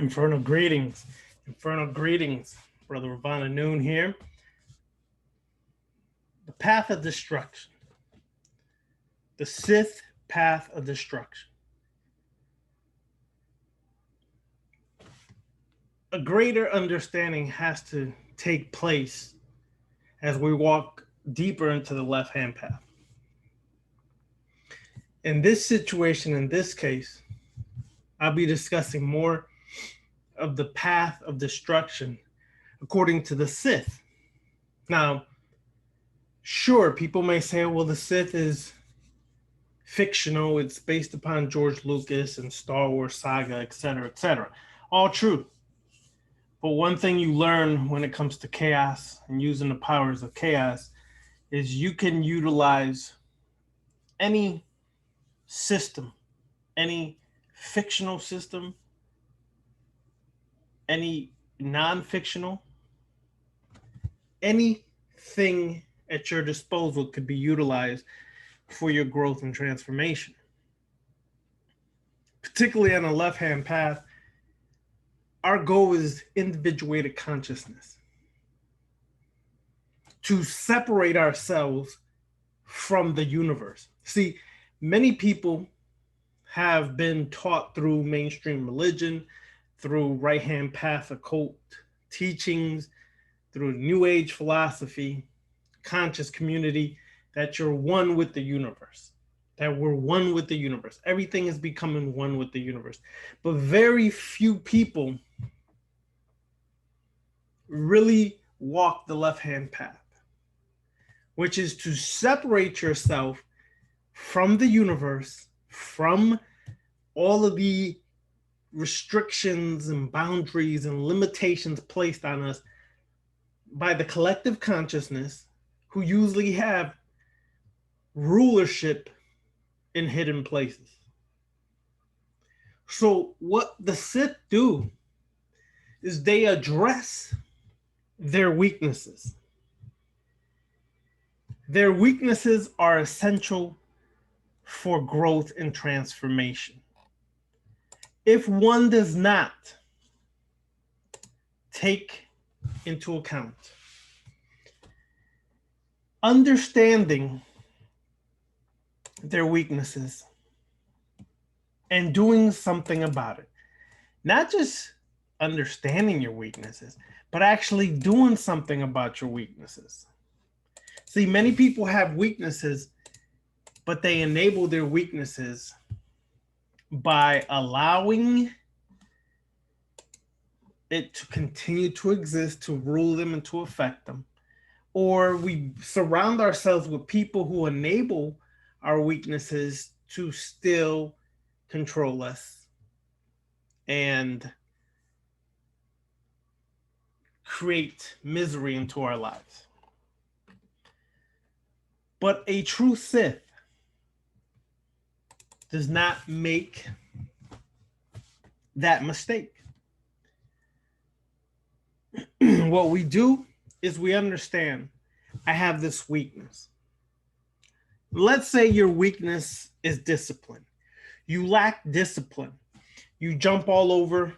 Infernal greetings. Infernal greetings. Brother Ravana Noon here. The path of destruction. The Sith path of destruction. A greater understanding has to take place as we walk deeper into the left-hand path. In this situation, in this case, I'll be discussing more of the path of destruction according to the Sith. Now, sure, people may say, well, the Sith is fictional. It's based upon George Lucas and Star Wars saga, etc., etc. All true. But one thing you learn when it comes to chaos and using the powers of chaos is you can utilize any system, any fictional system, any non-fictional, anything at your disposal could be utilized for your growth and transformation. Particularly on the left-hand path, our goal is individuated consciousness. To separate ourselves from the universe. See, many people have been taught through mainstream religion, through right-hand path occult teachings, through New Age philosophy, conscious community, that you're one with the universe, that we're one with the universe. Everything is becoming one with the universe. But very few people really walk the left-hand path, which is to separate yourself from the universe, from all of the restrictions and boundaries and limitations placed on us by the collective consciousness, who usually have rulership in hidden places. So what the Sith do is they address their weaknesses. Their weaknesses are essential for growth and transformation. If one does not take into account understanding their weaknesses and doing something about it, not just understanding your weaknesses, but actually doing something about your weaknesses. See, many people have weaknesses, but they enable their weaknesses by allowing it to continue to exist, to rule them and to affect them. Or we surround ourselves with people who enable our weaknesses to still control us and create misery into our lives. But a true Sith does not make that mistake. What we do is we understand, I have this weakness. Let's say your weakness is discipline. You lack discipline. You jump all over.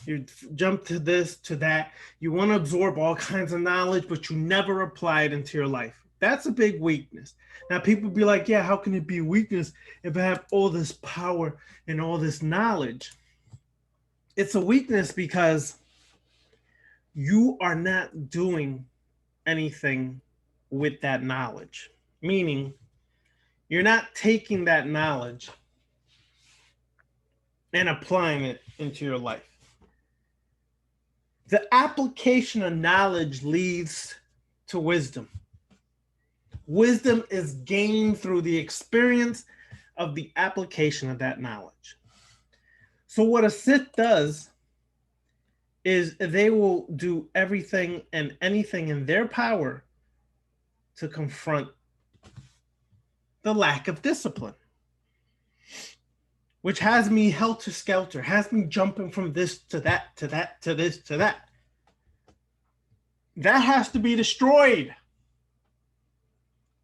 You jump to this, to that. You want to absorb all kinds of knowledge, but you never apply it into your life. That's a big weakness. Now, people be like, yeah, how can it be a weakness if I have all this power and all this knowledge? It's a weakness because you are not doing anything with that knowledge. Meaning, you're not taking that knowledge and applying it into your life. The application of knowledge leads to wisdom. Wisdom is gained through the experience of the application of that knowledge. So what a Sith does is they will do everything and anything in their power to confront the lack of discipline, which has me helter-skelter, has me jumping from this to that, to that, to this, to that. That has to be destroyed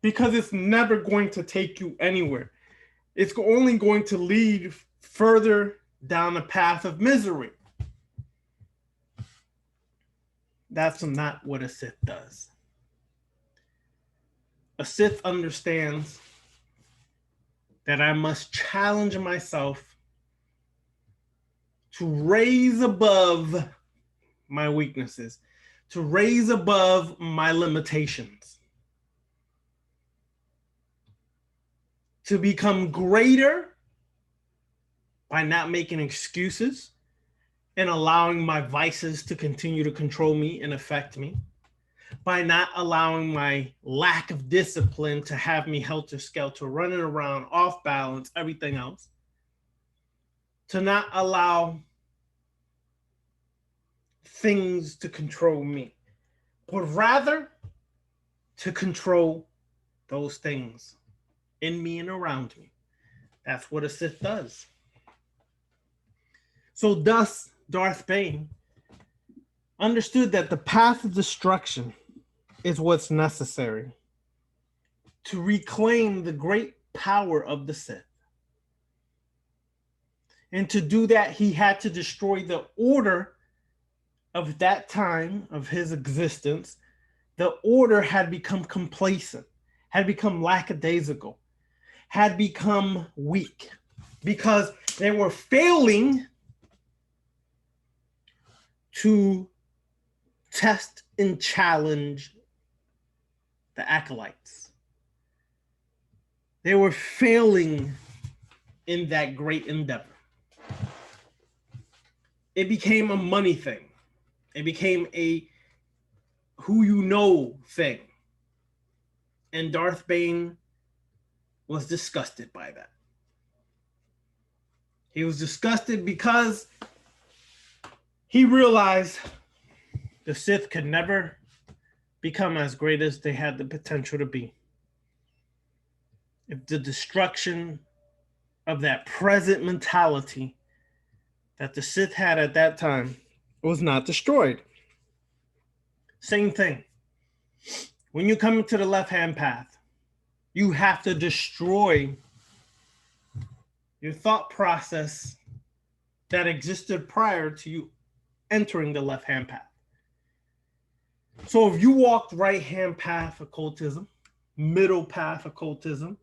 because it's never going to take you anywhere. It's only going to lead further down a path of misery. That's not what a Sith does. A Sith understands that I must challenge myself to raise above my weaknesses, to raise above my limitations, to become greater by not making excuses and allowing my vices to continue to control me and affect me, by not allowing my lack of discipline to have me helter-skelter, running around, off balance, everything else, to not allow things to control me, but rather to control those things in me and around me. That's what a Sith does. So thus, Darth Bane understood that the path of destruction is what's necessary to reclaim the great power of the Sith. And to do that, he had to destroy the order of that time of his existence. The order had become complacent, had become lackadaisical, had become weak because they were failing to test and challenge the acolytes. They were failing in that great endeavor. It became a money thing. It became a who you know thing. And Darth Bane was disgusted by that. He was disgusted because he realized the Sith could never become as great as they had the potential to be if the destruction of that present mentality that the Sith had at that time was not destroyed. Same thing. When you come into the left-hand path, you have to destroy your thought process that existed prior to you entering the left-hand path. So if you walked right-hand path occultism, middle path occultism,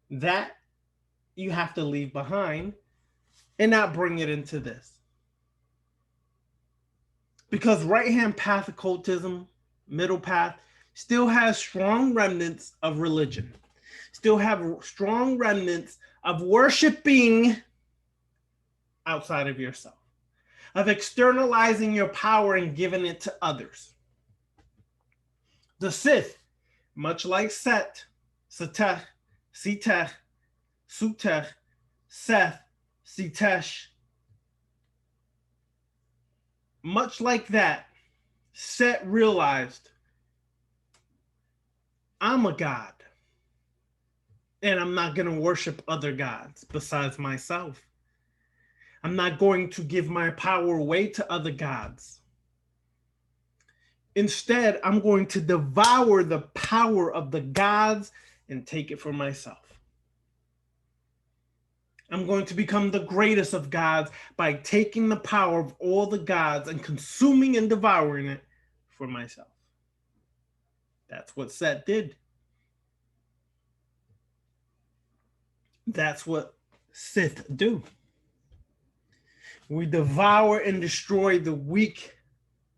that you have to leave behind and not bring it into this. Because right-hand path occultism, middle path, still has strong remnants of religion, still have strong remnants of worshiping outside of yourself, of externalizing your power and giving it to others. The Sith, much like Set, Setech, Setech, Sutekh, Seth, Sitesh, much like that, Set realized, I'm a god, and I'm not going to worship other gods besides myself. I'm not going to give my power away to other gods. Instead, I'm going to devour the power of the gods and take it for myself. I'm going to become the greatest of gods by taking the power of all the gods and consuming and devouring it for myself. That's what Set did. That's what Sith do. We devour and destroy the weak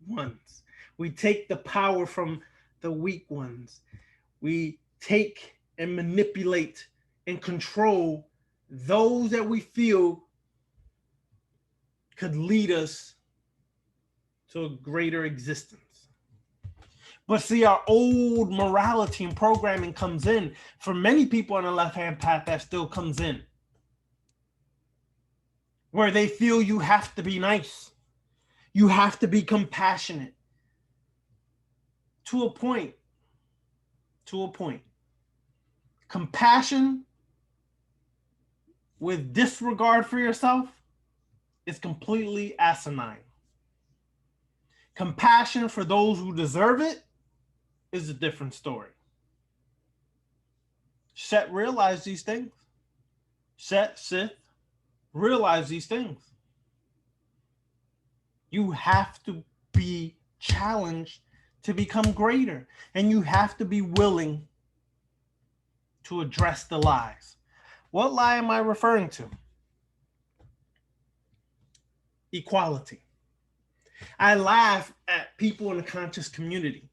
ones. We take the power from the weak ones. We take and manipulate and control those that we feel could lead us to a greater existence. But see, our old morality and programming comes in. For many people on the left-hand path, that still comes in. Where they feel you have to be nice. You have to be compassionate. To a point. To a point. Compassion with disregard for yourself is completely asinine. Compassion for those who deserve it is a different story. Set realized these things. Set, Sith, realize these things. You have to be challenged to become greater. And you have to be willing to address the lies. What lie am I referring to? Equality. I laugh at people in the conscious community.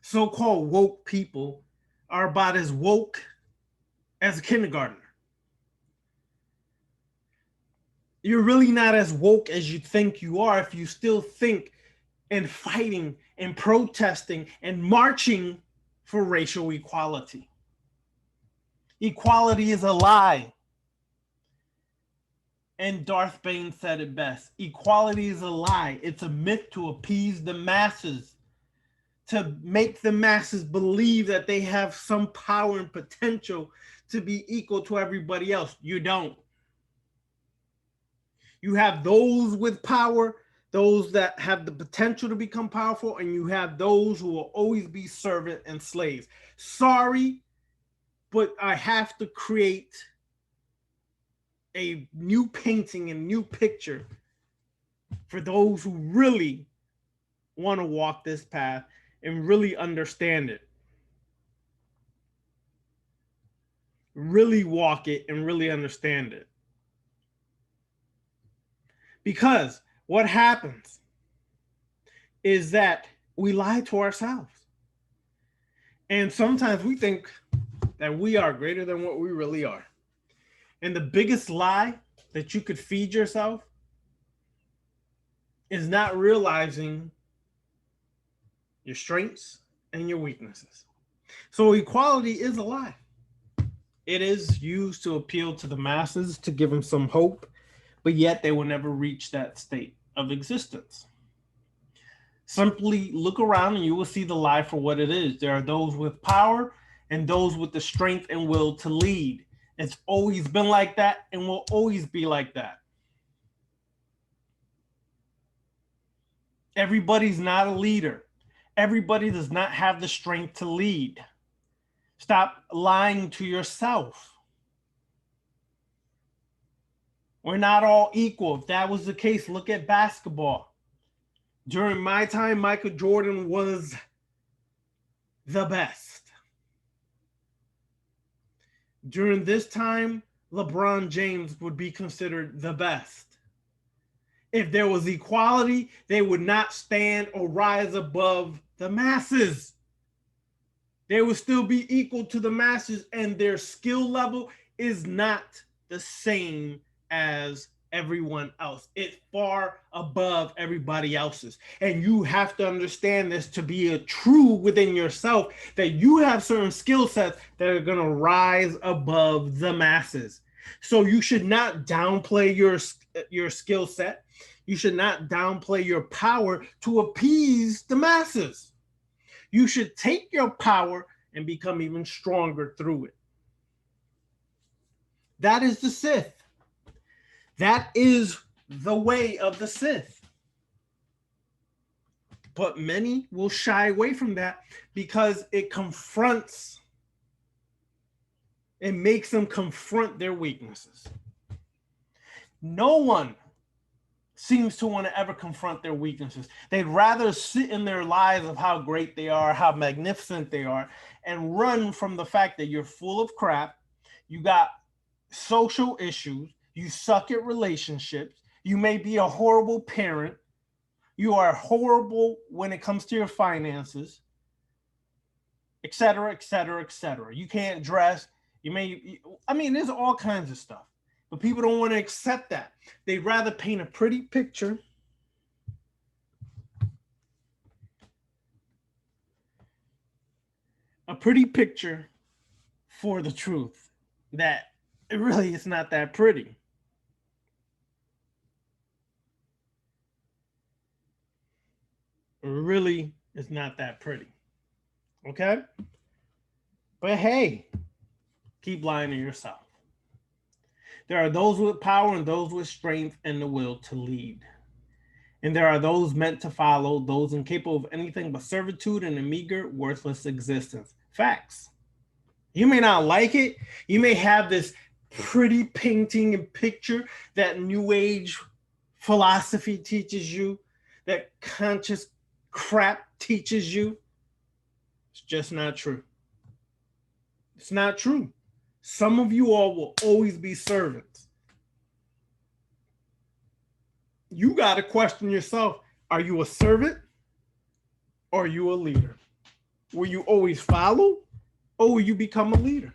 So-called woke people are about as woke as a kindergartner. You're really not as woke as you think you are if you still think and fighting and protesting and marching for racial equality. Equality is a lie. And Darth Bane said it best. Equality is a lie. It's a myth to appease the masses, to make the masses believe that they have some power and potential to be equal to everybody else. You don't. You have those with power, those that have the potential to become powerful, and you have those who will always be servant and slaves. Sorry, but I have to create a new painting and new picture for those who really want to walk this path and really understand it. Really walk it and really understand it. Because what happens is that we lie to ourselves. And sometimes we think that we are greater than what we really are. And the biggest lie that you could feed yourself is not realizing your strengths and your weaknesses. So equality is a lie. It is used to appeal to the masses, to give them some hope, but yet they will never reach that state of existence. Simply look around and you will see the lie for what it is. There are those with power and those with the strength and will to lead. It's always been like that and will always be like that. Everybody's not a leader. Everybody does not have the strength to lead. Stop lying to yourself. We're not all equal. If that was the case, look at basketball. During my time, Michael Jordan was the best. During this time, LeBron James would be considered the best. If there was equality, they would not stand or rise above the masses. They would still be equal to the masses, and their skill level is not the same as everyone else. It's far above everybody else's. And you have to understand this to be a true within yourself, that you have certain skill sets that are going to rise above the masses. So you should not downplay your skill set. You should not downplay your power to appease the masses. You should take your power and become even stronger through it. That is the Sith. That is the way of the Sith. But many will shy away from that because it confronts, it makes them confront their weaknesses. No one seems to want to ever confront their weaknesses. They'd rather sit in their lies of how great they are, how magnificent they are, and run from the fact that you're full of crap, you got social issues, you suck at relationships, you may be a horrible parent, you are horrible when it comes to your finances, etc., etc., etc. You can't dress, there's all kinds of stuff. But people don't want to accept that. They'd rather paint a pretty picture for the truth that it really is not that pretty. It really is not that pretty. Okay? But hey, keep lying to yourself. There are those with power and those with strength and the will to lead. And there are those meant to follow, those incapable of anything but servitude and a meager, worthless existence. Facts. You may not like it. You may have this pretty painting and picture that New Age philosophy teaches you, that conscious crap teaches you, it's just not true. It's not true. Some of you all will always be servants. You got to question yourself. Are you a servant or are you a leader? Will you always follow or will you become a leader?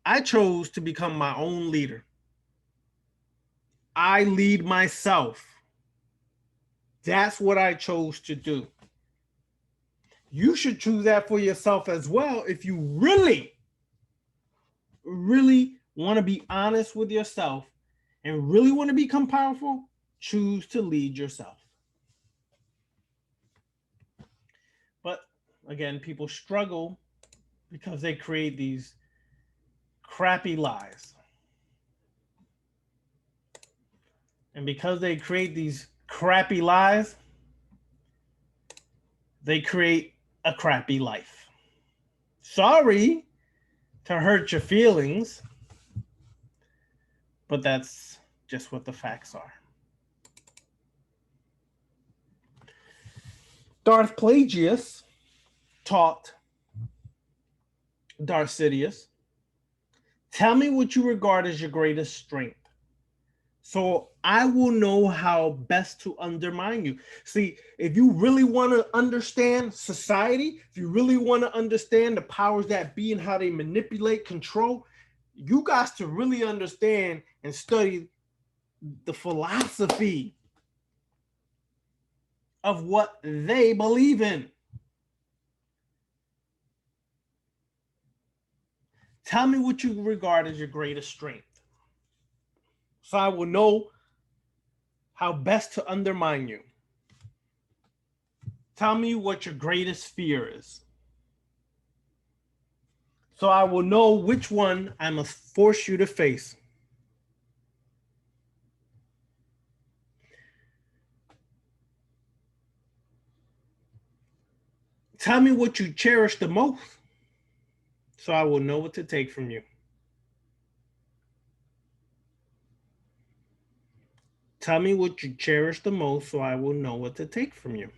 I chose to become my own leader. I lead myself. That's what I chose to do. You should choose that for yourself as well. If you really want to be honest with yourself and really want to become powerful, choose to lead yourself. But again, people struggle because they create these crappy lies. And because they create these crappy lies, they create a crappy life. Sorry to hurt your feelings, but that's just what the facts are. Darth Plagueis taught Darth Sidious, tell me what you regard as your greatest strength, so I will know how best to undermine you. See, if you really want to understand society, if you really want to understand the powers that be and how they manipulate, control, you guys to really understand and study the philosophy of what they believe in. Tell me what you regard as your greatest strength, so I will know how best to undermine you. Tell me what your greatest fear is, so I will know which one I must force you to face. Tell me what you cherish the most, so I will know what to take from you. Tell me what you cherish the most, so I will know what to take from you.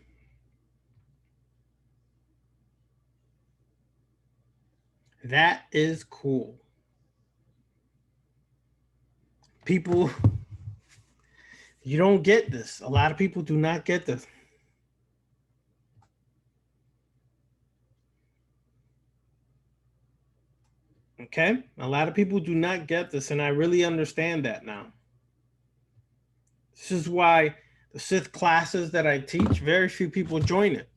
That is cool. People, you don't get this. A lot of people do not get this. Okay? A lot of people do not get this, and I really understand that now. This is why the Sith classes that I teach, very few people join it.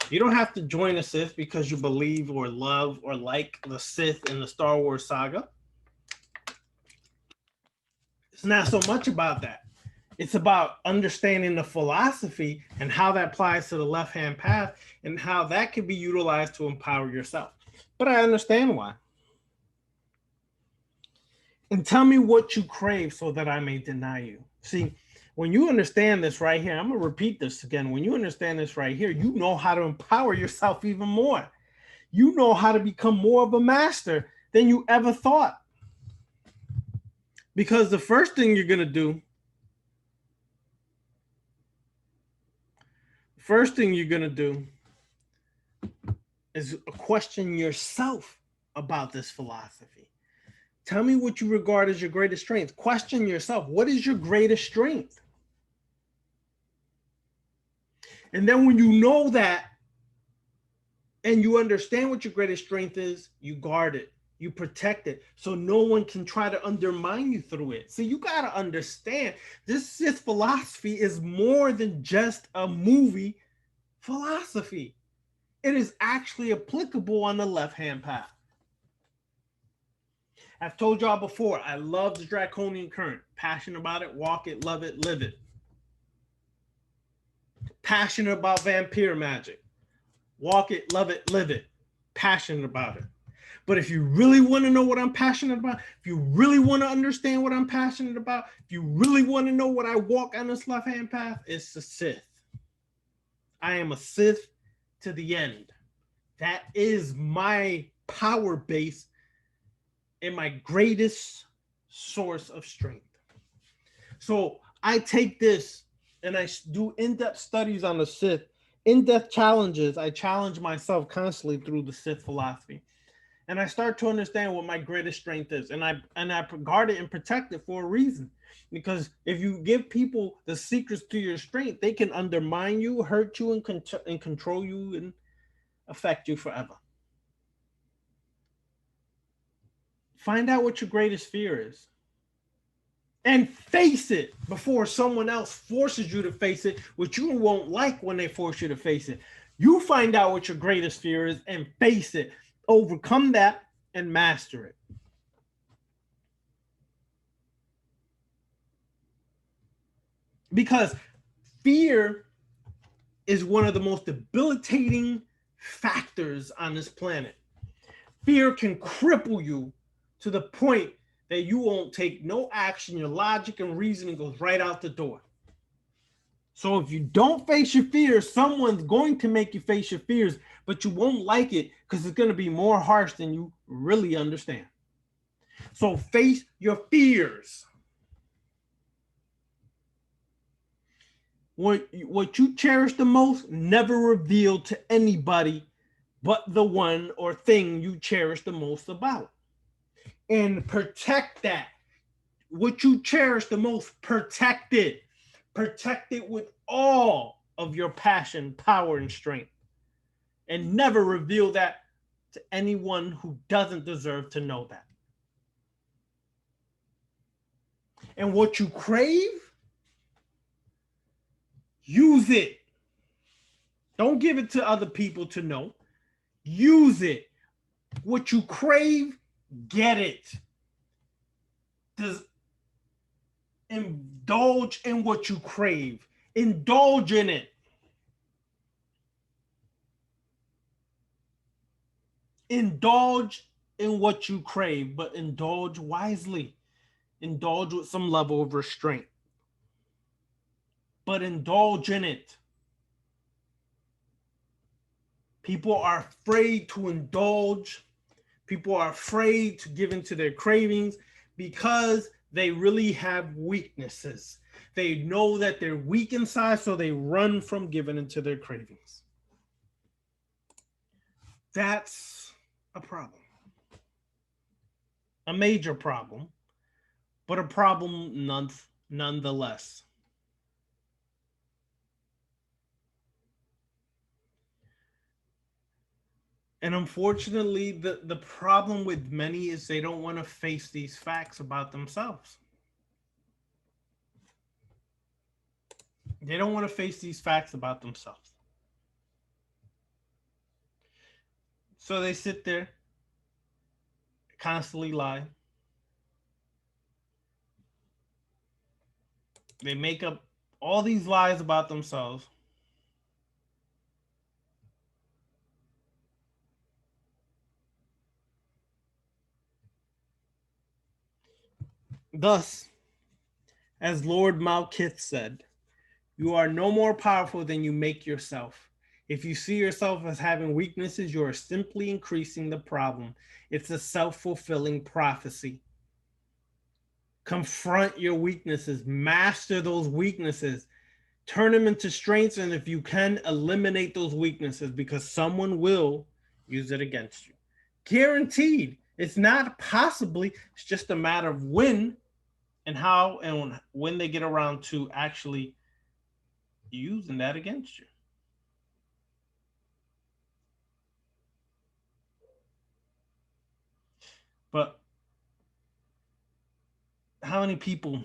You don't have to join a Sith because you believe or love or like the Sith in the Star Wars saga. It's not so much about that. It's about understanding the philosophy and how that applies to the left-hand path and how that can be utilized to empower yourself. But I understand why. And tell me what you crave so that I may deny you. See, when you understand this right here, I'm going to repeat this again. When you understand this right here, you know how to empower yourself even more. You know how to become more of a master than you ever thought. Because the first thing you're going to do, is question yourself about this philosophy. Tell me what you regard as your greatest strength. Question yourself. What is your greatest strength? And then when you know that and you understand what your greatest strength is, you guard it. You protect it so no one can try to undermine you through it. So you got to understand this Sith philosophy is more than just a movie philosophy. It is actually applicable on the left-hand path. I've told y'all before, I love the Draconian Current. Passionate about it, walk it, love it, live it. Passionate about vampire magic. Walk it, love it, live it. Passionate about it. But if you really want to know what I'm passionate about, if you really want to understand what I'm passionate about, if you really want to know what I walk on this left-hand path, it's the Sith. I am a Sith to the end. That is my power base and my greatest source of strength. So I take this and I do in-depth studies on the Sith in-depth challenges, I challenge myself constantly through the Sith philosophy. And I start to understand what my greatest strength is. And I guard it and protect it for a reason. Because if you give people the secrets to your strength, they can undermine you, hurt you, and control you and affect you forever. Find out what your greatest fear is and face it before someone else forces you to face it, which you won't like when they force you to face it. You find out what your greatest fear is and face it, overcome that, and master it. Because fear is one of the most debilitating factors on this planet. Fear can cripple you to the point that you won't take no action. Your logic and reasoning goes right out the door. So if you don't face your fears, someone's going to make you face your fears, but you won't like it because it's going to be more harsh than you really understand. So face your fears. What you cherish the most, never reveal to anybody but the one or thing you cherish the most about. And protect that. What you cherish the most, protect it. Protect it with all of your passion, power, and strength. And never reveal that to anyone who doesn't deserve to know that. And what you crave, use it. Don't give it to other people to know. Use it. What you crave, get it. Indulge in what you crave. Indulge in it. Indulge in what you crave, but indulge wisely. Indulge with some level of restraint. But indulge in it. People are afraid to indulge. People are afraid to give into their cravings because they really have weaknesses. They know that they're weak inside, so they run from giving into their cravings. That's a problem. A major problem, but a problem nonetheless. And unfortunately, the problem with many is they don't want to face these facts about themselves. They don't want to face these facts about themselves. So they sit there, constantly lie. They make up all these lies about themselves. Thus, as Lord Malkith said, you are no more powerful than you make yourself. If you see yourself as having weaknesses, you are simply increasing the problem. It's a self-fulfilling prophecy. Confront your weaknesses, master those weaknesses, turn them into strengths, and if you can, eliminate those weaknesses because someone will use it against you. Guaranteed. It's not possibly, it's just a matter of when and how and when they get around to actually using that against you. But how many people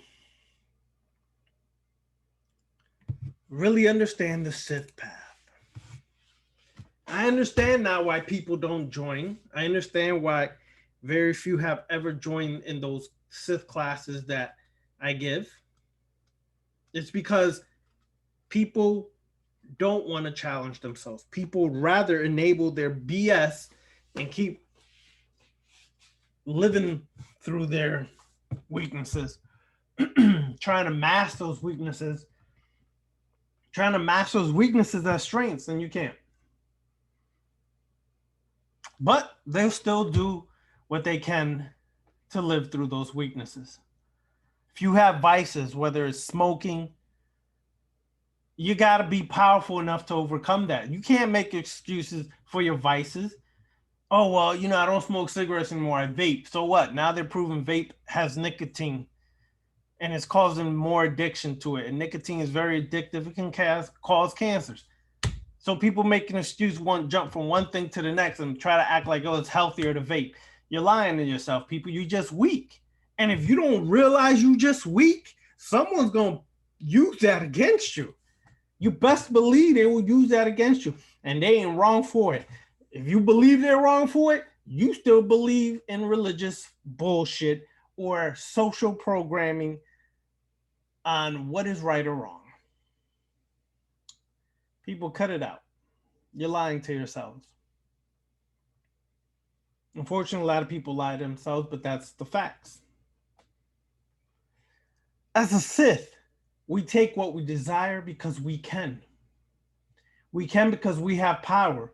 really understand the Sith path? I understand now why people don't join. I understand why very few have ever joined in those Sith classes that I give. It's because people don't want to challenge themselves. People rather enable their BS and keep living through their weaknesses, trying to mask those weaknesses, trying to mask those weaknesses as strengths, and you can't. But they'll still do what they can to live through those weaknesses. If you have vices, whether it's smoking, You got to be powerful enough to overcome that. You can't make excuses for your vices. Oh, well, I don't smoke cigarettes anymore. I vape. So what? Now they're proving vape has nicotine and it's causing more addiction to it. And nicotine is very addictive. It can cause cancers. So people make an excuse, jump from one thing to the next and try to act like, oh, it's healthier to vape. You're lying to yourself, people. You're just weak. And if you don't realize you just weak, someone's going to use that against you. You best believe they will use that against you. And they ain't wrong for it. If you believe they're wrong for it, you still believe in religious bullshit or social programming on what is right or wrong. People, cut it out. You're lying to yourselves. Unfortunately, a lot of people lie to themselves, but that's the facts. As a Sith, we take what we desire because we can. We can because we have power.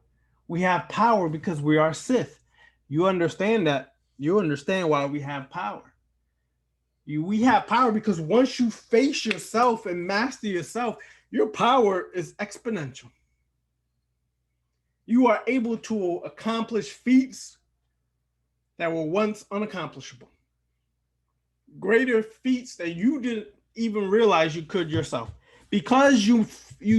We have power because we are Sith. You understand that? You understand why we have power. We have power because once you face yourself and master yourself, your power is exponential. You are able to accomplish feats that were once unaccomplishable. Greater feats that you didn't even realize you could yourself. Because you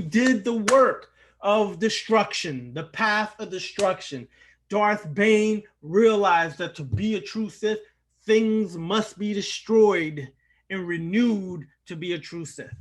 did the work of destruction, the path of destruction. Darth Bane realized that to be a true Sith, things must be destroyed and renewed to be a true Sith.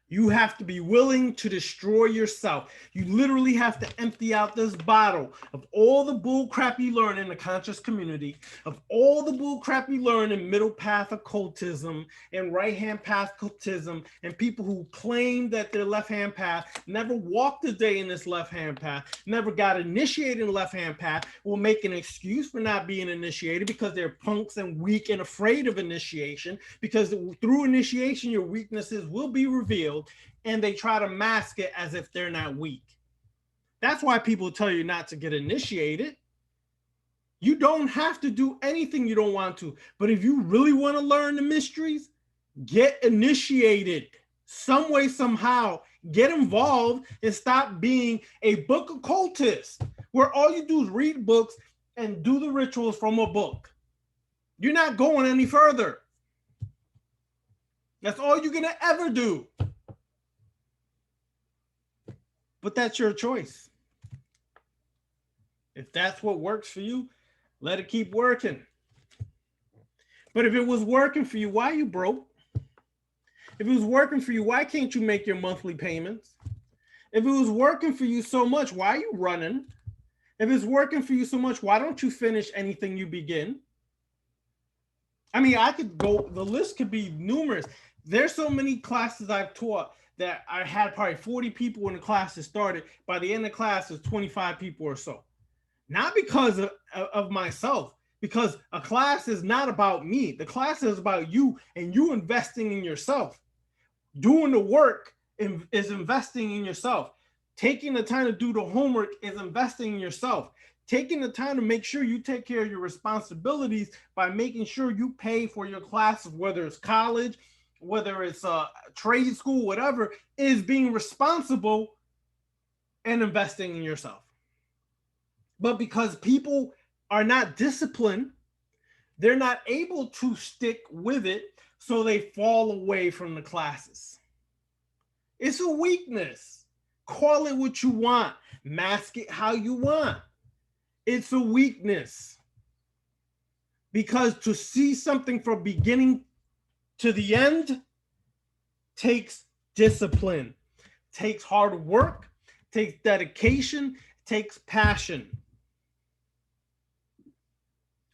You have to be willing to destroy yourself. You literally have to empty out this bottle of all the bull crap you learn in the conscious community, of all the bull crap you learn in middle path occultism and right hand path occultism, and people who claim that their left hand path never walked a day in this left hand path, never got initiated in the left hand path, will make an excuse for not being initiated because they're punks and weak and afraid of initiation, because through initiation, your weaknesses will be revealed. And they try to mask it as if they're not weak. That's why people tell you not to get initiated. You don't have to do anything you don't want to. But if you really want to learn the mysteries, get initiated some way, somehow. Get involved and stop being a book occultist where all you do is read books and do the rituals from a book. You're not going any further. That's all you're going to ever do. But that's your choice. If that's what works for you, let it keep working. But if it was working for you, why are you broke? If it was working for you, why can't you make your monthly payments? If it was working for you so much, why are you running? If it's working for you so much, why don't you finish anything you begin? I mean, I could go, the list could be numerous. There's so many classes I've taught that I had probably 40 people in the class that started. By the end of the class, there's 25 people or so. Not because of myself, because a class is not about me. The class is about you and you investing in yourself. Doing the work is investing in yourself. Taking the time to do the homework is investing in yourself. Taking the time to make sure you take care of your responsibilities by making sure you pay for your classes, whether it's college, whether it's a trade school, whatever, is being responsible and investing in yourself. But because people are not disciplined, they're not able to stick with it, so they fall away from the classes. It's a weakness. Call it what you want. Mask it how you want. It's a weakness. Because to see something from beginning to the end takes discipline, takes hard work, takes dedication, takes passion.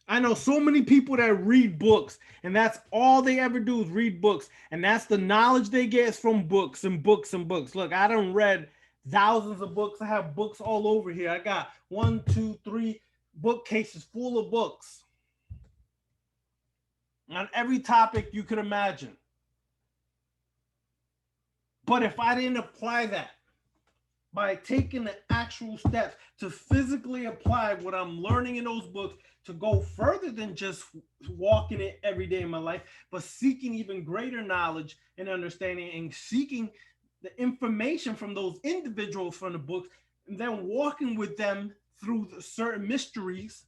I know so many people that read books, and that's all they ever do is read books, and that's the knowledge they get is from books and books and books. Look, I done read thousands of books. I have books all over here. I got 1, 2, 3 bookcases full of books on every topic you could imagine. But if I didn't apply that, by taking the actual steps to physically apply what I'm learning in those books to go further than just walking it every day in my life, but seeking even greater knowledge and understanding and seeking the information from those individuals from the books and then walking with them through the certain mysteries,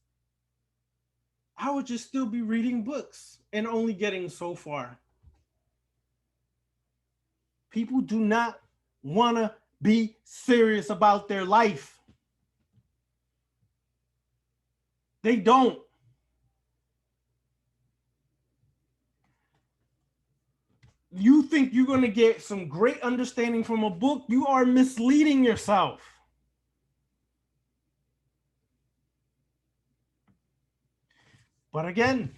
I would just still be reading books and only getting so far. People do not want to be serious about their life. They don't. You think you're going to get some great understanding from a book, you are misleading yourself. But again,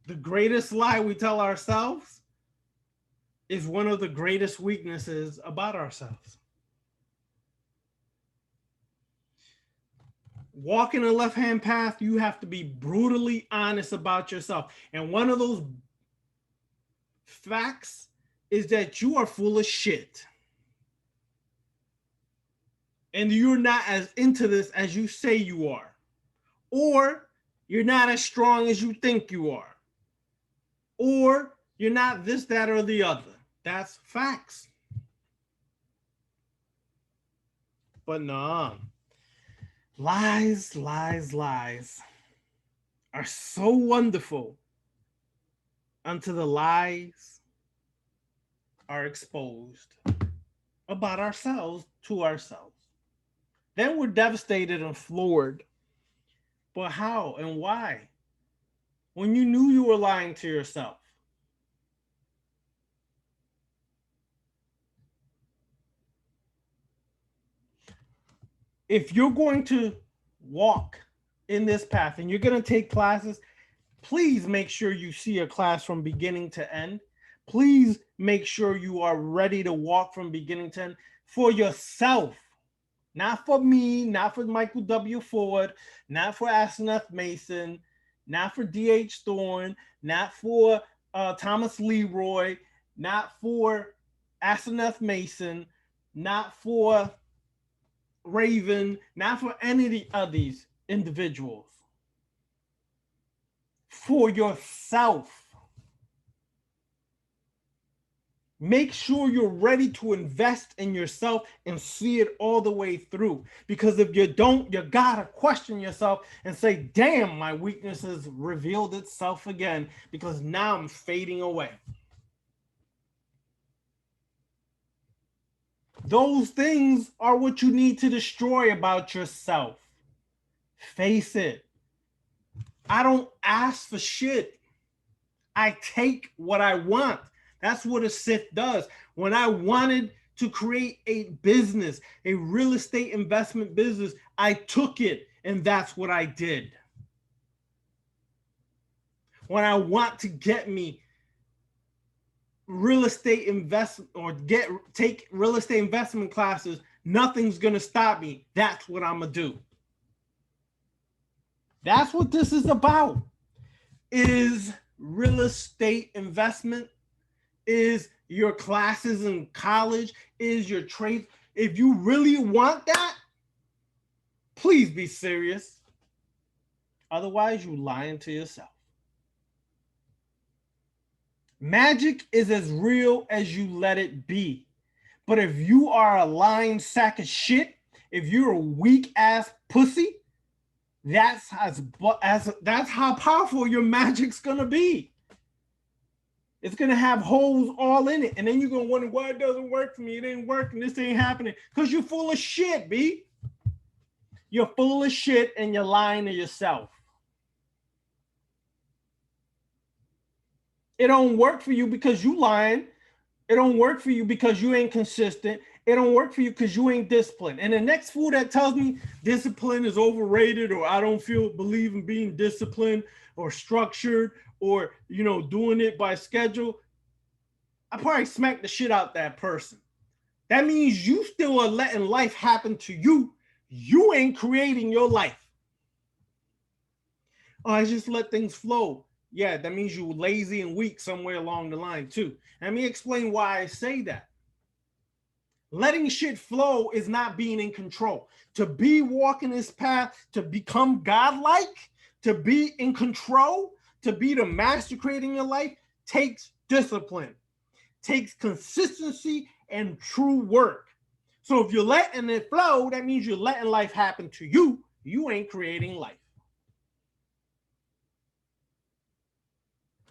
the greatest lie we tell ourselves is one of the greatest weaknesses about ourselves. Walking a left-hand path, you have to be brutally honest about yourself. And one of those facts is that you are full of shit. And you're not as into this as you say you are. Or you're not as strong as you think you are. Or you're not this, that, or the other. That's facts. But nah. Lies, lies, lies are so wonderful until the lies are exposed about ourselves to ourselves. Then we're devastated and floored. But how and why? When you knew you were lying to yourself. If you're going to walk in this path and you're going to take classes, please make sure you see a class from beginning to end. Please make sure you are ready to walk from beginning to end for yourself. Not for me, not for Michael W. Ford, not for Asenath Mason, not for D.H. Thorne, not for Thomas Leroy, not for Asenath Mason, not for Raven, not for any of these individuals. For yourself. Make sure you're ready to invest in yourself and see it all the way through. Because if you don't, you gotta question yourself and say, damn, my weakness has revealed itself again because now I'm fading away. Those things are what you need to destroy about yourself. Face it. I don't ask for shit. I take what I want. That's what a Sith does. When I wanted to create a business, a real estate investment business, I took it, and that's what I did. When I want to get me real estate investment or take real estate investment classes, nothing's going to stop me. That's what I'm going to do. That's what this is about. Is real estate investment, is your classes in college, is your trade. If you really want that, please be serious. Otherwise, you're lying to yourself. Magic is as real as you let it be. But if you are a lying sack of shit, if you're a weak ass pussy, that's how powerful your magic's gonna be. It's gonna have holes all in it, and then you're gonna wonder why it doesn't work for me. It ain't working. This ain't happening because you're full of shit, B. You're full of shit, and you're lying to yourself. It don't work for you because you lying. It don't work for you because you ain't consistent. It don't work for you because you ain't disciplined. And the next fool that tells me discipline is overrated, or I don't believe in being disciplined or structured, or doing it by schedule, I probably smack the shit out that person. That means you still are letting life happen to you. You ain't creating your life. Oh, I just let things flow. Yeah, that means you're lazy and weak somewhere along the line too. Let me explain why I say that. Letting shit flow is not being in control. To be walking this path, to become godlike, to be in control, to be the master creating your life takes discipline, takes consistency and true work. So if you're letting it flow, that means you're letting life happen to you. You ain't creating life.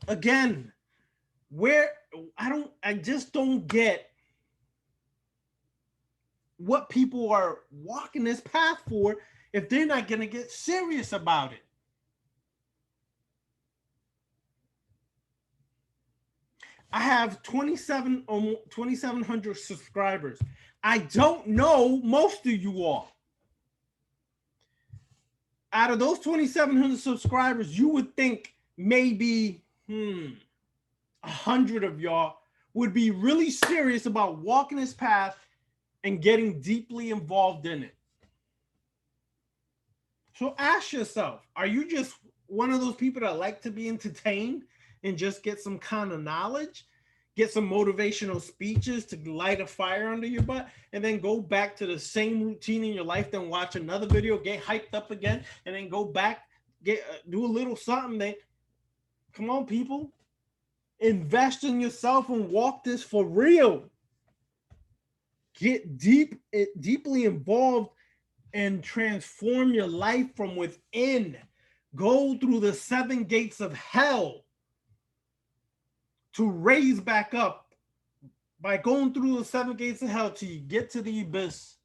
Again, I just don't get what people are walking this path for if they're not going to get serious about it. I have 2,700 subscribers. I don't know most of you all. Out of those 2,700 subscribers, you would think maybe 100 of y'all would be really serious about walking this path and getting deeply involved in it. So ask yourself, are you just one of those people that like to be entertained and just get some kind of knowledge, get some motivational speeches to light a fire under your butt, and then go back to the same routine in your life, then watch another video, get hyped up again, and then go back, do a little something? Then come on, people, invest in yourself and walk this for real. Get deeply involved and transform your life from within. Go through the 7 gates of hell to raise back up by going through the 7 gates of hell till you get to the abyss,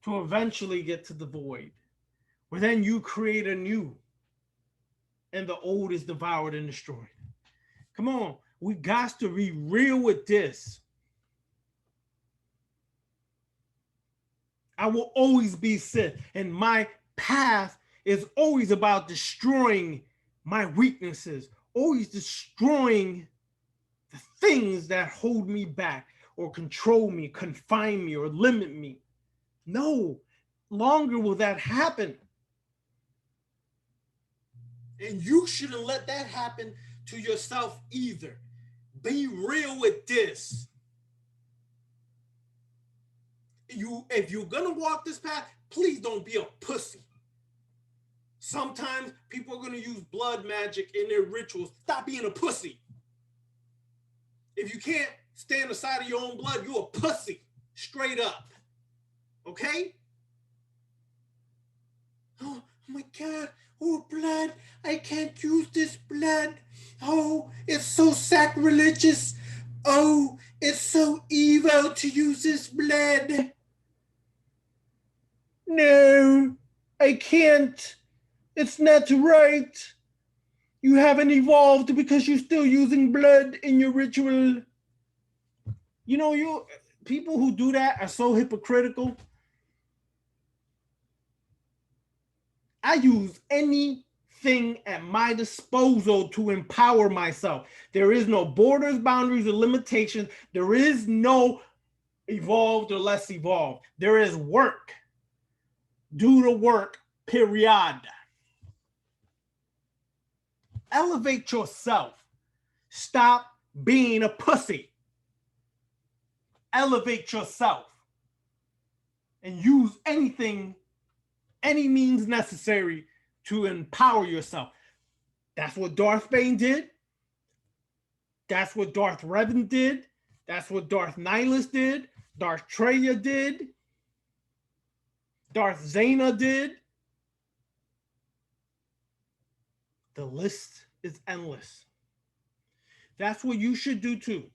to eventually get to the void, where then you create anew and the old is devoured and destroyed. Come on, we got to be real with this. I will always be Sith, and my path is always about destroying my weaknesses, always destroying the things that hold me back or control me, confine me, or limit me. No longer will that happen. And you shouldn't let that happen to yourself either. Be real with this. If you're gonna walk this path, please don't be a pussy. Sometimes people are gonna use blood magic in their rituals. Stop being a pussy. If you can't stand aside of your own blood, you're a pussy. Straight up. Okay? Oh my God. Oh, blood. I can't use this blood. Oh, it's so sacrilegious. Oh, it's so evil to use this blood. No, I can't. It's not right. You haven't evolved because you're still using blood in your ritual. You know, people who do that are so hypocritical. I use anything at my disposal to empower myself. There is no borders, boundaries, or limitations. There is no evolved or less evolved. There is work. Do the work, period. Elevate yourself. Stop being a pussy. Elevate yourself. And use anything, any means necessary to empower yourself. That's what Darth Bane did. That's what Darth Revan did. That's what Darth Nihilus did. Darth Traya did. Darth Zayna did. The list is endless. That's what you should do too.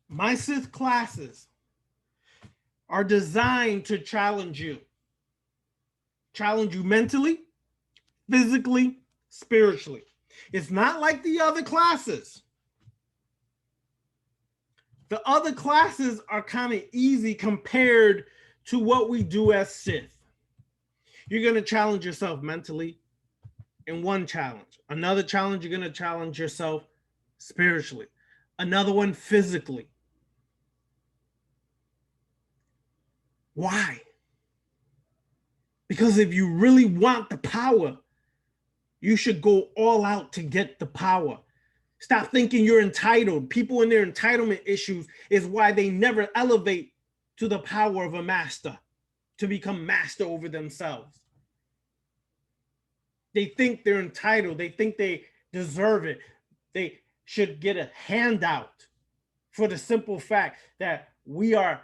My Sith classes are designed to challenge you. Challenge you mentally, physically, spiritually. It's not like the other classes. The other classes are kind of easy compared to what we do as Sith. You're going to challenge yourself mentally in one challenge. Another challenge, you're going to challenge yourself spiritually. Another one physically. Why? Because if you really want the power, you should go all out to get the power. Stop thinking you're entitled. People in their entitlement issues is why they never elevate to the power of a master, to become master over themselves. They think they're entitled. They think they deserve it. They should get a handout for the simple fact that we are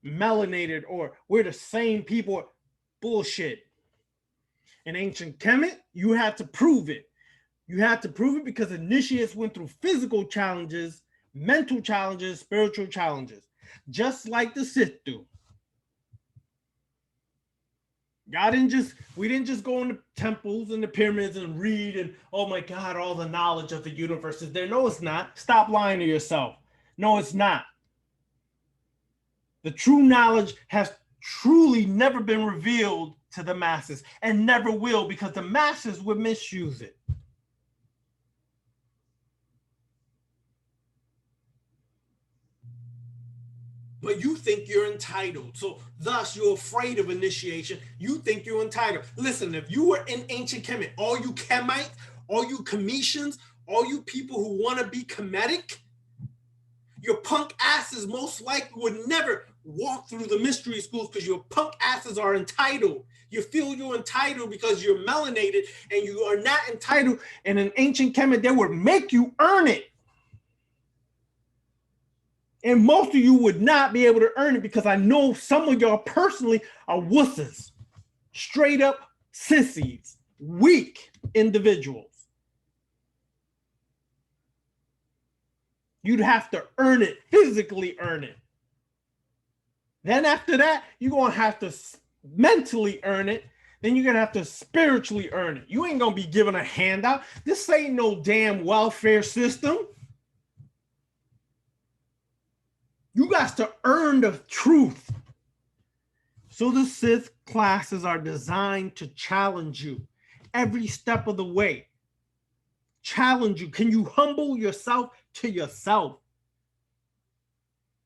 melanated or we're the same people. Bullshit. In ancient Kemet, you had to prove it. You had to prove it because initiates went through physical challenges, mental challenges, spiritual challenges, just like the Sith do. We didn't just go in the temples and the pyramids and read and, oh my God, all the knowledge of the universe is there. No, it's not. Stop lying to yourself. No, it's not. The true knowledge has truly never been revealed to the masses and never will, because the masses would misuse it. But you think you're entitled. So thus you're afraid of initiation. You think you're entitled. Listen, if you were in ancient Kemet, all you Kemites, all you Cometians, all you people who want to be Kemetic, your punk asses most likely would never walk through the mystery schools because your punk asses are entitled. You feel you're entitled because you're melanated, and you are not entitled. And in ancient Kemet, they would make you earn it. And most of you would not be able to earn it, because I know some of y'all personally are wusses, straight up sissies, weak individuals. You'd have to earn it, physically earn it. Then after that, you're going to have to mentally earn it. Then you're going to have to spiritually earn it. You ain't going to be given a handout. This ain't no damn welfare system. You got to earn the truth. So the Sith classes are designed to challenge you every step of the way. Challenge you. Can you humble yourself to yourself?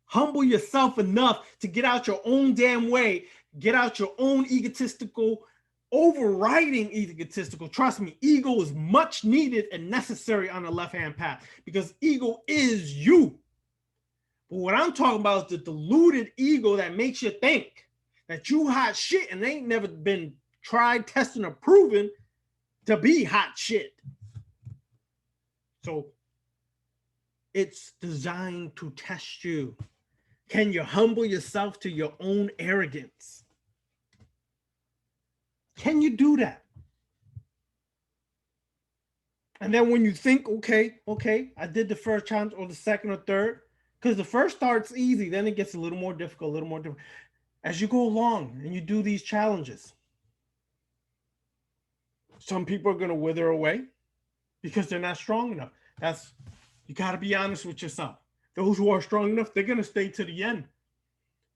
Humble yourself enough to get out your own damn way, get out your own egotistical, overriding egotistical. Trust me, ego is much needed and necessary on the left-hand path, because ego is you. But what I'm talking about is the deluded ego that makes you think that you hot shit and they ain't never been tried, tested, or proven to be hot shit. So it's designed to test you. Can you humble yourself to your own arrogance? Can you do that? And then when you think, okay, I did the first challenge or the second or third, because the first start's easy, then it gets a little more difficult, as you go along and you do these challenges. Some people are going to wither away because they're not strong enough. You got to be honest with yourself. Those who are strong enough, they're going to stay to the end.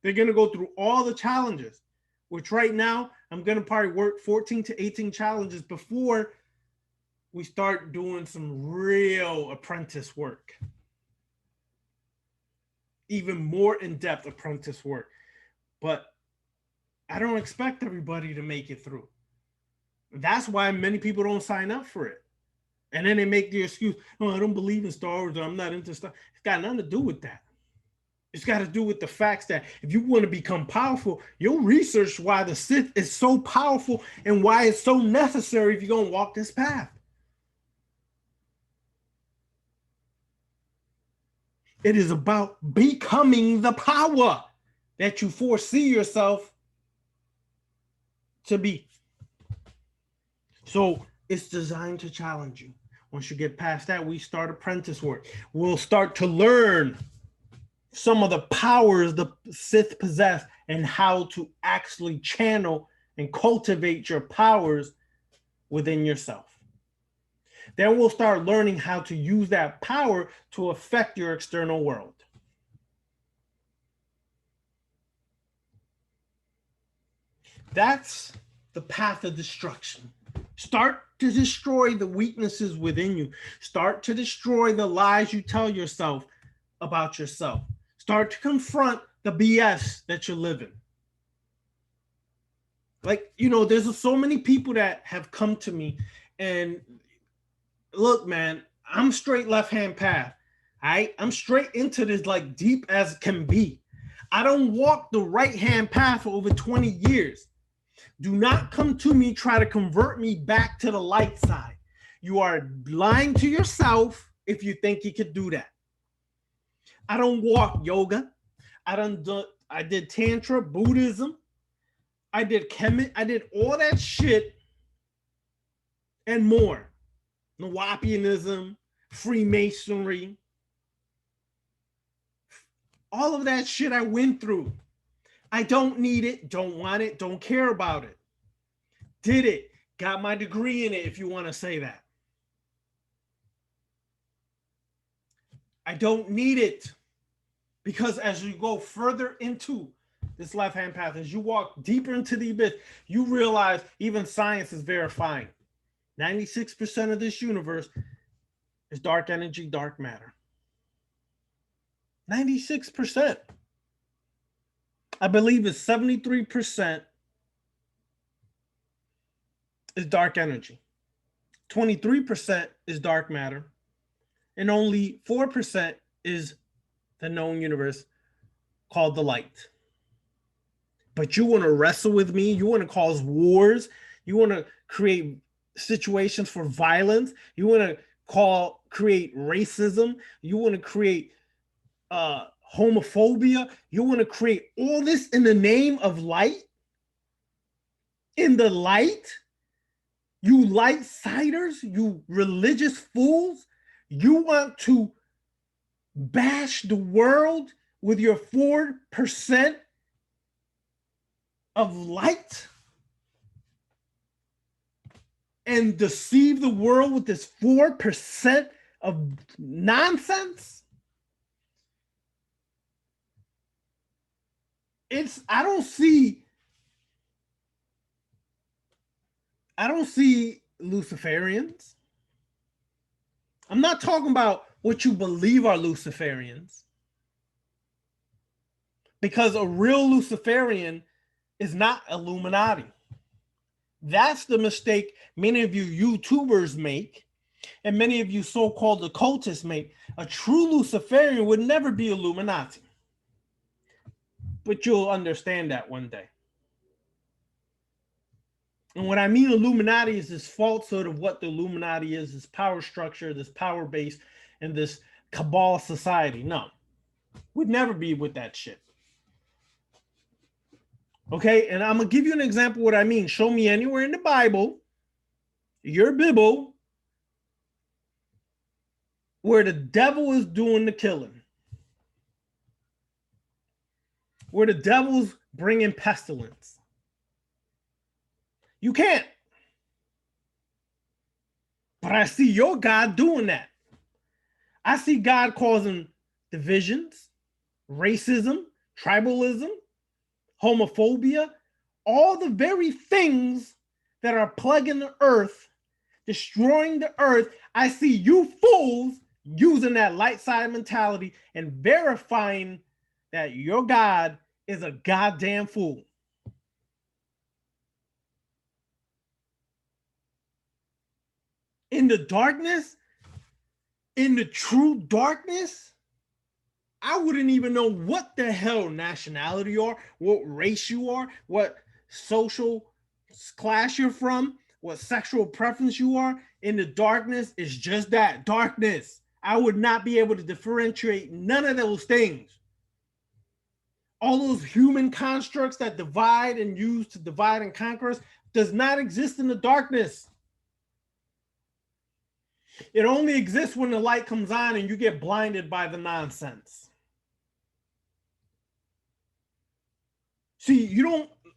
They're going to go through all the challenges, which right now I'm going to probably work 14 to 18 challenges before we start doing some real apprentice work. Even more in-depth apprentice work. But I don't expect everybody to make it through. That's why many people don't sign up for it. And then they make the excuse, oh, I don't believe in Star Wars, or I'm not into Star Wars. It's got nothing to do with that. It's got to do with the facts that if you want to become powerful, you'll research why the Sith is so powerful and why it's so necessary if you're going to walk this path. It is about becoming the power that you foresee yourself to be. So it's designed to challenge you. Once you get past that, we start apprentice work. We'll start to learn some of the powers the Sith possess and how to actually channel and cultivate your powers within yourself. Then we'll start learning how to use that power to affect your external world. That's the path of destruction. Start to destroy the weaknesses within you. Start to destroy the lies you tell yourself about yourself. Start to confront the BS that you're living. Like, there's so many people that have come to me and look, man, I'm straight left-hand path. I'm straight into this like deep as can be. I don't walk the right-hand path for over 20 years. Do not come to me, try to convert me back to the light side. You are lying to yourself if you think you could do that. I don't walk yoga. I did Tantra, Buddhism. I did I did all that shit and more. Nawapianism, Freemasonry. All of that shit I went through. I don't need it, don't want it, don't care about it. Did it, got my degree in it, if you want to say that. I don't need it because as you go further into this left-hand path, as you walk deeper into the abyss, you realize even science is verifying 96% of this universe is dark energy, dark matter. 96%. I believe it's 73% is dark energy. 23% is dark matter. And only 4% is the known universe called the light. But you want to wrestle with me? You want to cause wars? You want to create situations for violence? You want to create racism? You want to create homophobia? You want to create all this in the name of light? In the light? You light-siders? You religious fools? You want to bash the world with your 4% of light and deceive the world with this 4% of nonsense? I don't see Luciferians. I'm not talking about what you believe are Luciferians. Because a real Luciferian is not Illuminati. That's the mistake many of you YouTubers make, and many of you so-called occultists make. A true Luciferian would never be Illuminati. But you'll understand that one day. And what I mean Illuminati is this falsehood of what the Illuminati is, this power structure, this power base, and this cabal society. No, we'd never be with that shit. Okay, and I'm going to give you an example of what I mean. Show me anywhere in the Bible, your Bible, where the devil is doing the killing. Where the devil's bringing pestilence. You can't. But I see your God doing that. I see God causing divisions, racism, tribalism, homophobia, all the very things that are plaguing the earth, destroying the earth. I see you fools using that light side mentality and verifying that your God is a goddamn fool. In the darkness, in the true darkness, I wouldn't even know what the hell nationality you are, what race you are, what social class you're from, what sexual preference you are. In the darkness, it's just that, darkness. I would not be able to differentiate none of those things. All those human constructs that divide and use to divide and conquer us does not exist in the darkness. It only exists when the light comes on and you get blinded by the nonsense. See,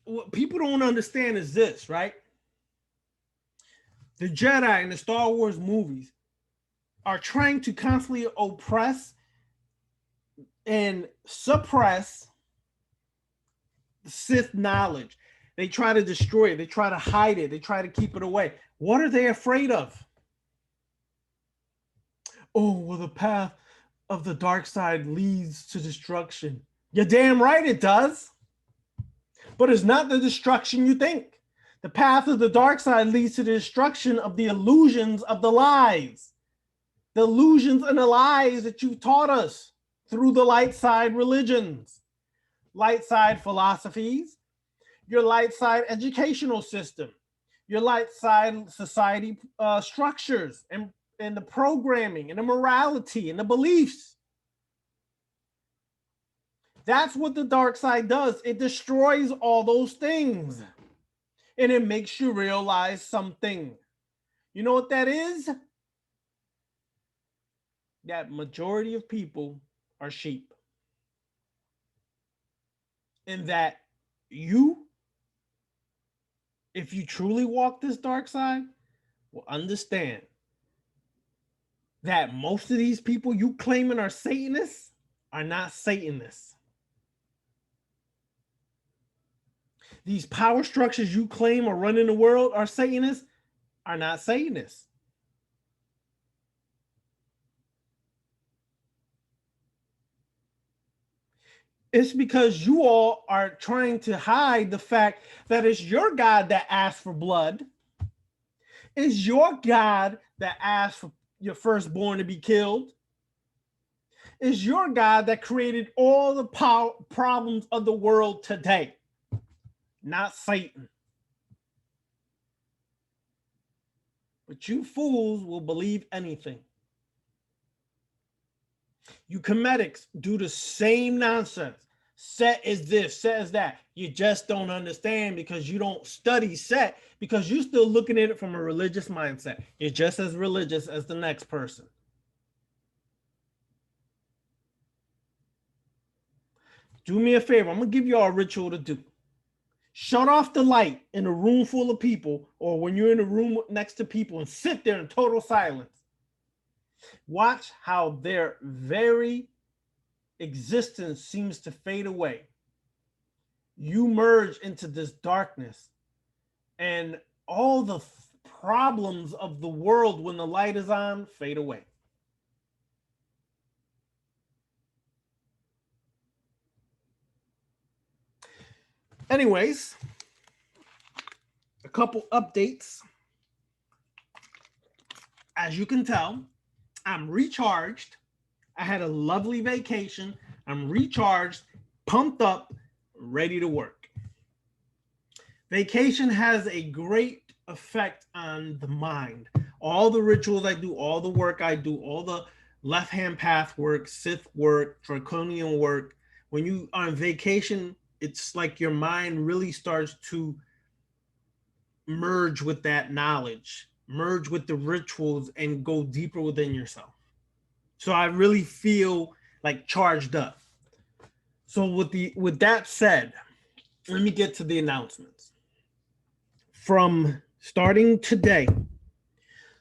what people don't understand is this, right? The Jedi and the Star Wars movies are trying to constantly oppress and suppress the Sith knowledge. They try to destroy it. They try to hide it. They try to keep it away. What are they afraid of? Oh, well, the path of the dark side leads to destruction. You're damn right it does. But it's not the destruction you think. The path of the dark side leads to the destruction of the illusions of the lies. the illusions and the lies that you've taught us through the light side religions, light side philosophies, your light side educational system, your light side society structures, and the programming and the morality and the beliefs. That's what the dark side does. It destroys all those things and it makes you realize something. You know what that is? That majority of people are sheep. And that you, if you truly walk this dark side, will understand that most of these people you claiming are Satanists are not Satanists. These power structures you claim are running the world are Satanists are not Satanists. It's because you all are trying to hide the fact that it's your God that asked for blood. It's your God that asked for your firstborn to be killed. It's your God that created all the problems of the world today, not Satan. But you fools will believe anything. You comedics do the same nonsense. Set is this, set is that. You just don't understand because you don't study set, because you're still looking at it from a religious mindset. You're just as religious as the next person. Do me a favor. I'm going to give you all a ritual to do. Shut off the light in a room full of people, or when you're in a room next to people, and sit there in total silence. Watch how their very existence seems to fade away. You merge into this darkness, and all the problems of the world when the light is on fade away. Anyways, a couple updates. As you can tell, I'm recharged. I had a lovely vacation. I'm recharged, pumped up, ready to work. Vacation has a great effect on the mind. All the rituals I do, all the work I do, all the left hand path work, Sith work, draconian work. When you are on vacation, it's like your mind really starts to merge with that knowledge, merge with the rituals, and go deeper within yourself. So I really feel like charged up. So with that said, let me get to the announcements. From starting today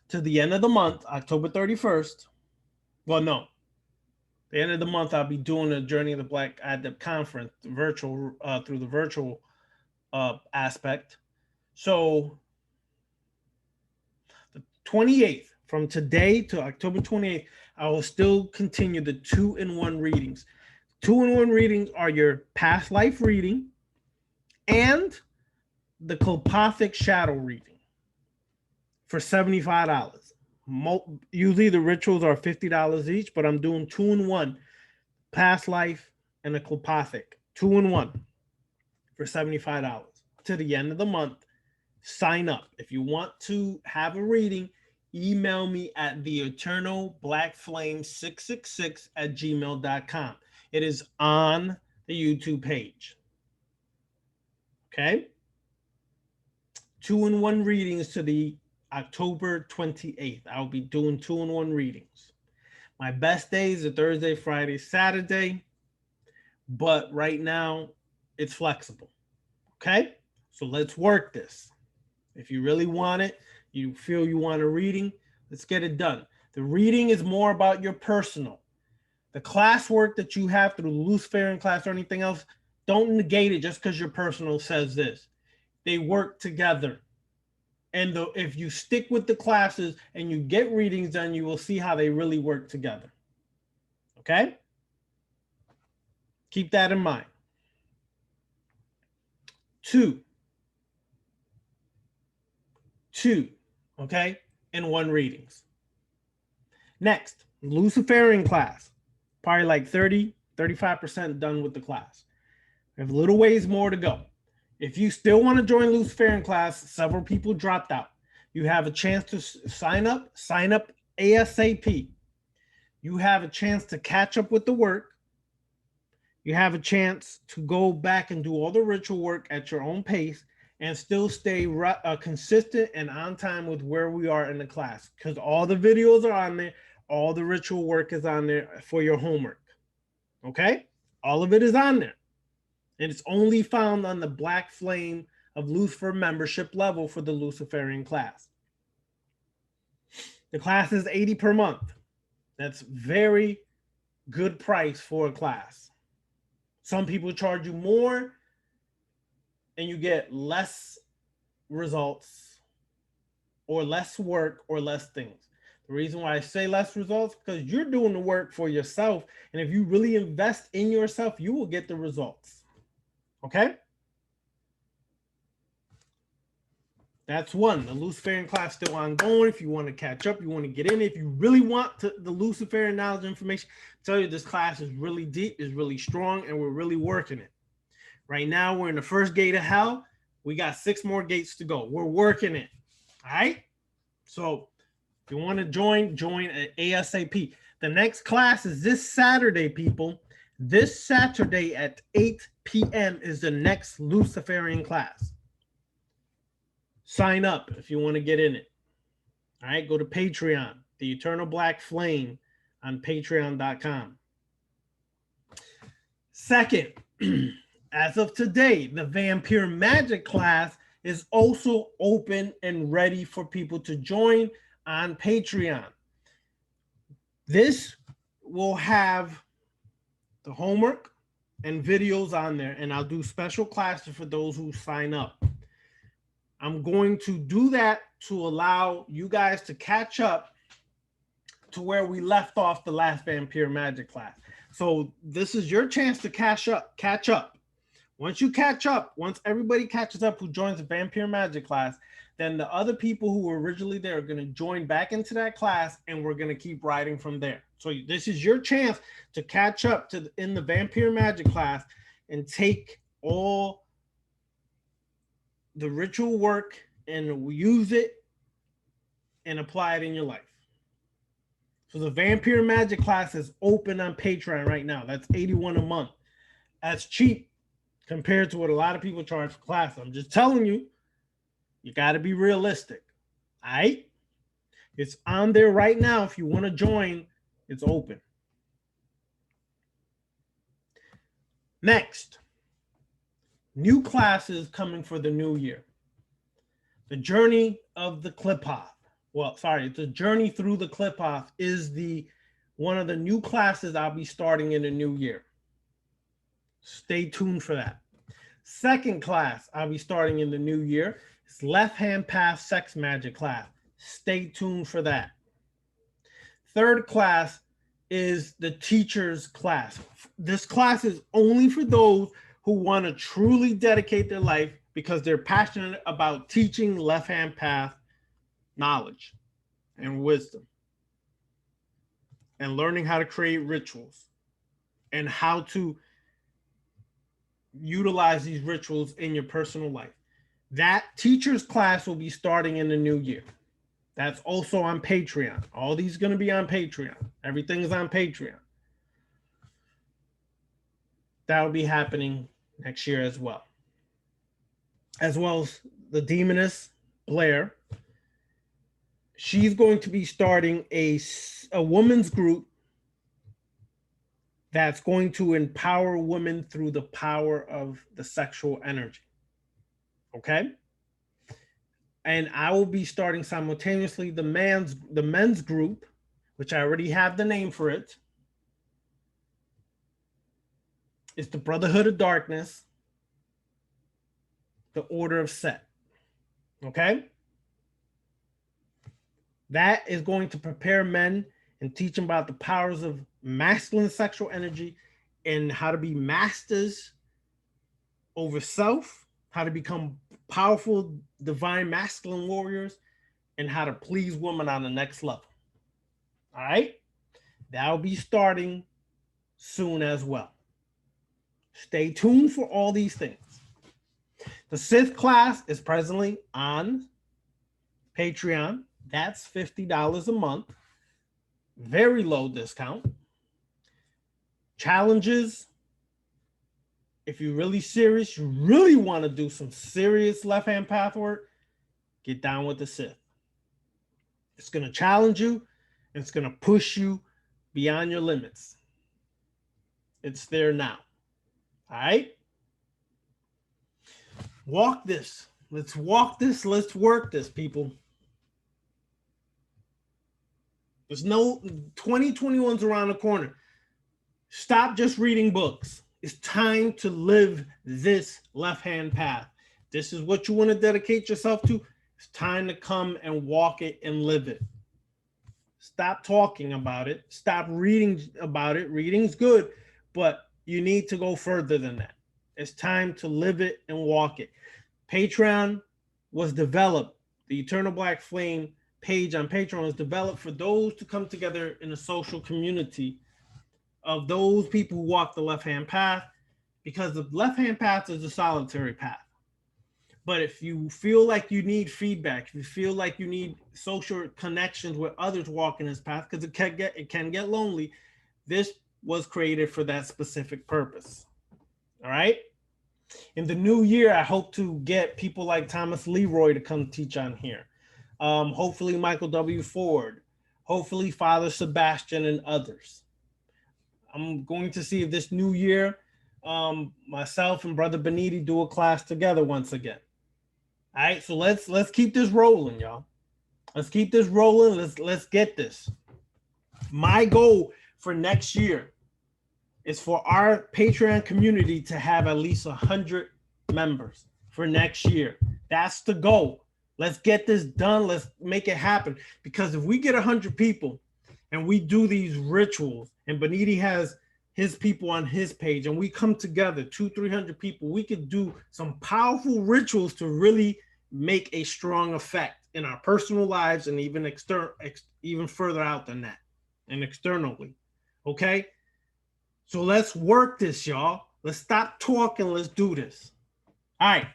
to the end of the month, October 31st. Well, no, the end of the month, I'll be doing a Journey of the Black at the conference, virtual through the virtual aspect. So the 28th, from today to October 28th, I will still continue the 2-in-1 readings. 2-in-1 readings are your past life reading and the Kolpathic shadow reading for $75. Usually the rituals are $50 each, but I'm doing 2-in-1, past life and a Kolpathic, 2-in-1 for $75 to the end of the month. Sign up. If you want to have a reading, email me at theeternalblackflame666@gmail.com. It is on the YouTube page. Okay? 2-in-1 readings to the October 28th. I'll be doing 2-in-1 readings. My best days are Thursday, Friday, Saturday, but right now it's flexible. Okay? So let's work this. If you really want it, you feel you want a reading, let's get it done. The reading is more about your personal. The classwork that you have through the Luciferian class or anything else, don't negate it just because your personal says this. They work together. And if you stick with the classes and you get readings done, you will see how they really work together. Okay? Keep that in mind. 2, okay, in 1 readings. Next, Luciferian class. Probably like 35% done with the class. We have a little ways more to go. If you still want to join Luciferian class, several people dropped out. You have a chance to sign up ASAP. You have a chance to catch up with the work. You have a chance to go back and do all the ritual work at your own pace and still stay consistent and on time with where we are in the class, because all the videos are on there. All the ritual work is on there for your homework. Okay? All of it is on there. And it's only found on the Black Flame of Lucifer membership level for the Luciferian class. The class is $80 per month. That's very good price for a class. Some people charge you more and you get less results or less work or less things. The reason why I say less results, because you're doing the work for yourself. And if you really invest in yourself, you will get the results. Okay? That's one. The Luciferian class still ongoing. If you want to catch up, you want to get in. If you really want the Luciferian knowledge information, I tell you this class is really deep, is really strong, and we're really working it. Right now, we're in the first gate of hell. We got 6 more gates to go. We're working it. All right? So if you want to join at ASAP. The next class is this Saturday, people. This Saturday at 8 p.m. is the next Luciferian class. Sign up if you want to get in it. All right, go to Patreon, the Eternal Black Flame on patreon.com. Second, as of today, the Vampire Magic class is also open and ready for people to join on Patreon. This will have the homework and videos on there, and I'll do special classes for those who sign up. I'm going to do that to allow you guys to catch up to where we left off the last Vampire Magic class. So this is your chance to catch up. Once you catch up, once everybody catches up who joins the Vampire Magic class, then the other people who were originally there are going to join back into that class, and we're going to keep riding from there. So this is your chance to catch up in the Vampire Magic class and take all the ritual work and use it and apply it in your life. So the Vampire Magic class is open on Patreon right now. That's $81 a month. That's cheap compared to what a lot of people charge for class. I'm just telling you, you got to be realistic. All right? It's on there right now. If you want to join, it's open. Next, new classes coming for the new year. The Journey of the Qliphoth. The Journey Through the Qliphoth is one of the new classes I'll be starting in the new year. Stay tuned for that. Second class I'll be starting in the new year is Left Hand Path Sex Magic class. Stay tuned for that. Third class is the Teacher's class. This class is only for those who want to truly dedicate their life because they're passionate about teaching left hand path knowledge and wisdom and learning how to create rituals and how to utilize these rituals in your personal life. That teacher's class will be starting in the new year. That's also on Patreon. All these are going to be on Patreon. Everything is on Patreon. That will be happening next year as well. As well as the demoness, Blair. She's going to be starting a women's group that's going to empower women through the power of the sexual energy. Okay? And I will be starting simultaneously the men's group, which I already have the name for it. It's the Brotherhood of Darkness, the Order of Set. Okay? That is going to prepare men and teach them about the powers of masculine sexual energy and how to be masters over self, how to become powerful, divine masculine warriors, and how to please women on the next level. All right. That'll be starting soon as well. Stay tuned for all these things. The Sith class is presently on Patreon. That's $50 a month. Very low discount. Challenges. If you're really serious, you really want to do some serious left-hand path work, get down with the Sith. It's going to challenge you. It's going to push you beyond your limits. It's there now. All right? Walk this. Let's walk this. Let's work this, people. There's no 2021's around the corner. Stop just reading books. It's time to live this left-hand path. This is what you want to dedicate yourself to. It's time to come and walk it and live it. Stop talking about it. Stop reading about it. Reading's good, but you need to go further than that. It's time to live it and walk it. Patreon was developed. The Eternal Black Flame page on Patreon was developed for those to come together in a social community of those people who walk the left-hand path, because the left-hand path is a solitary path. But if you feel like you need feedback, if you feel like you need social connections with others walking this path, because it can get lonely, this was created for that specific purpose. All right? In the new year, I hope to get people like Thomas Leroy to come teach on here. Hopefully Michael W. Ford. Hopefully Father Sebastian and others. I'm going to see if this new year, myself and Brother Beniti do a class together once again. All right, so let's keep this rolling, y'all. Let's keep this rolling. Let's get this. My goal for next year is for our Patreon community to have at least 100 members for next year. That's the goal. Let's get this done. Let's make it happen. Because if we get 100 people and we do these rituals, and Beniti has his people on his page, and we come together, 200-300 people, we could do some powerful rituals to really make a strong effect in our personal lives and even even further out than that and externally. Okay? So let's work this, y'all. Let's stop talking. Let's do this. All right.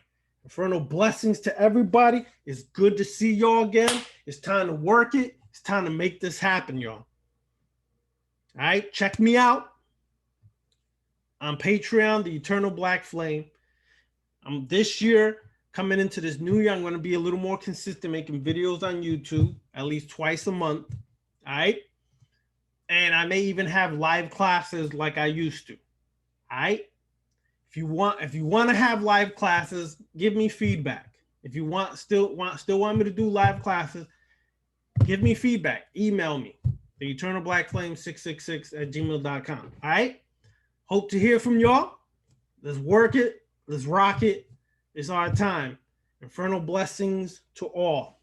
Infernal blessings to everybody. It's good to see y'all again. It's time to work it. It's time to make this happen, y'all. All right. Check me out on Patreon, the Eternal Black Flame. This year, coming into this new year, I'm going to be a little more consistent, making videos on YouTube at least twice a month. All right. And I may even have live classes like I used to. All right. If you want to have live classes, give me feedback. If you still want me to do live classes, give me feedback. Email me, the eternalblackflame666@gmail.com. All right. Hope to hear from y'all. Let's work it. Let's rock it. It's our time. Infernal blessings to all.